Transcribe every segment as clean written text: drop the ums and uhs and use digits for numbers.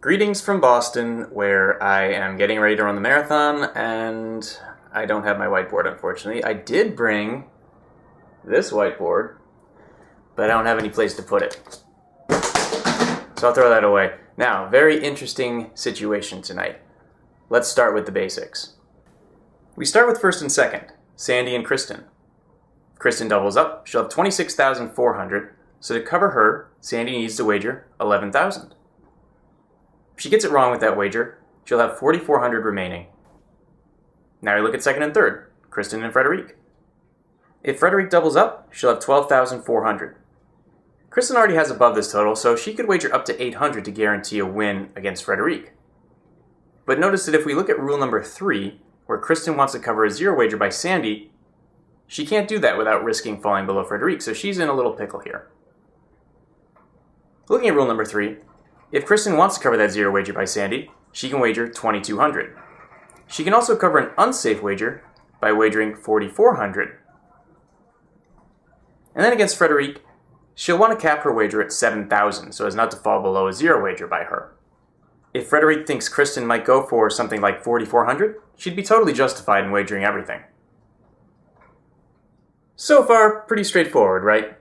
Greetings from Boston, where I am getting ready to run the marathon, and I don't have my whiteboard, unfortunately. I did bring this whiteboard, but I don't have any place to put it. So I'll throw that away. Now, very interesting situation tonight. Let's start with the basics. We start with first and second, Sandy and Kristen. If Kristen doubles up, she'll have 26,400, so to cover her, Sandy needs to wager 11,000. If she gets it wrong with that wager, she'll have 4,400 remaining. Now we look at second and third, Kristen and Frederic. If Frederic doubles up, she'll have 12,400. Kristen already has above this total, so she could wager up to 800 to guarantee a win against Frederic. But notice that if we look at rule number 3, where Kristen wants to cover a zero wager by Sandy, she can't do that without risking falling below Frederic, so she's in a little pickle here. Looking at rule number 3, if Kristen wants to cover that zero wager by Sandy, she can wager 2,200. She can also cover an unsafe wager by wagering 4,400. And then against Frederic, she'll want to cap her wager at 7,000 so as not to fall below a zero wager by her. If Frederic thinks Kristen might go for something like 4,400, she'd be totally justified in wagering everything. So far, pretty straightforward, right?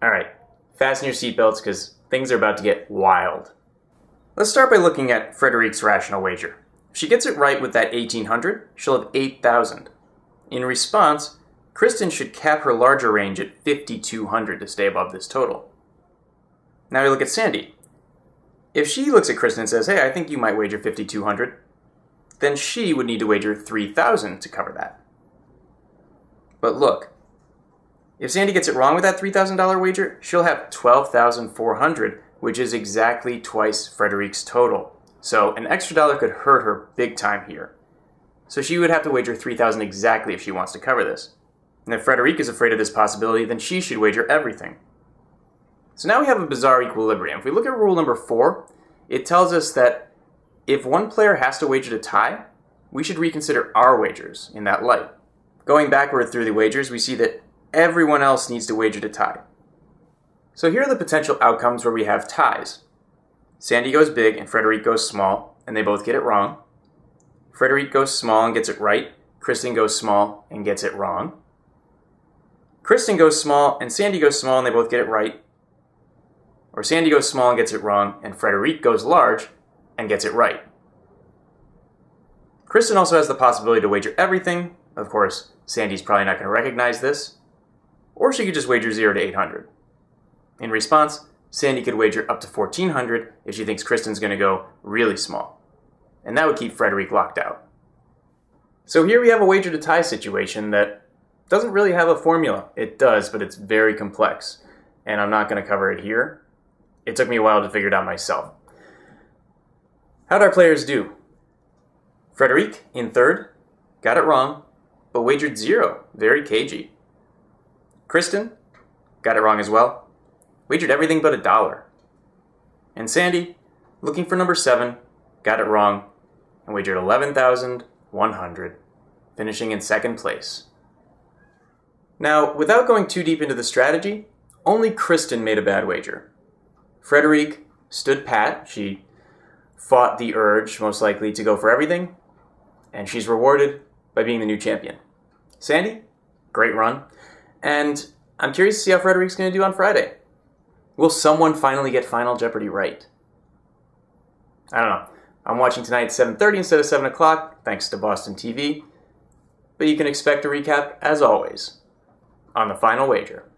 Alright, fasten your seatbelts because things are about to get wild. Let's start by looking at Frederic's rational wager. If she gets it right with that 1,800, she'll have 8,000. In response, Kristen should cap her larger range at 5,200 to stay above this total. Now we look at Sandy. If she looks at Kristen and says, hey, I think you might wager 5,200, then she would need to wager 3,000 to cover that. But look, if Sandy gets it wrong with that $3,000 wager, she'll have 12,400, which is exactly twice Frederic's total. So an extra dollar could hurt her big time here. So she would have to wager 3,000 exactly if she wants to cover this. And if Frederic is afraid of this possibility, then she should wager everything. So now we have a bizarre equilibrium. If we look at rule number 4, it tells us that if one player has to wager to tie, we should reconsider our wagers in that light. Going backward through the wagers, we see that everyone else needs to wager to tie. So here are the potential outcomes where we have ties. Sandy goes big and Frederic goes small, and they both get it wrong. Frederic goes small and gets it right. Kristen goes small and gets it wrong. Kristen goes small and Sandy goes small and they both get it right. Or Sandy goes small and gets it wrong, and Frederic goes large and gets it right. Kristen also has the possibility to wager everything. Of course, Sandy's probably not going to recognize this. Or she could just wager 0 to 800. In response, Sandy could wager up to 1,400 if she thinks Kristen's going to go really small. And that would keep Frederic locked out. So here we have a wager to tie situation that doesn't really have a formula. It does, but it's very complex. And I'm not going to cover it here. It took me a while to figure it out myself. How'd our players do? Frederic, in third, got it wrong, but wagered 0, very cagey. Kristen got it wrong as well, wagered everything but $1. And Sandy, looking for number 7, got it wrong and wagered 11,100, finishing in second place. Now, without going too deep into the strategy, only Kristen made a bad wager. Frederic stood pat. She fought the urge, most likely, to go for everything, and she's rewarded by being the new champion. Sandy, great run. And I'm curious to see how Frederic's going to do on Friday. Will someone finally get Final Jeopardy right? I don't know. I'm watching tonight at 7:30 instead of 7 o'clock, thanks to Boston TV. But you can expect a recap, as always, on the final wager.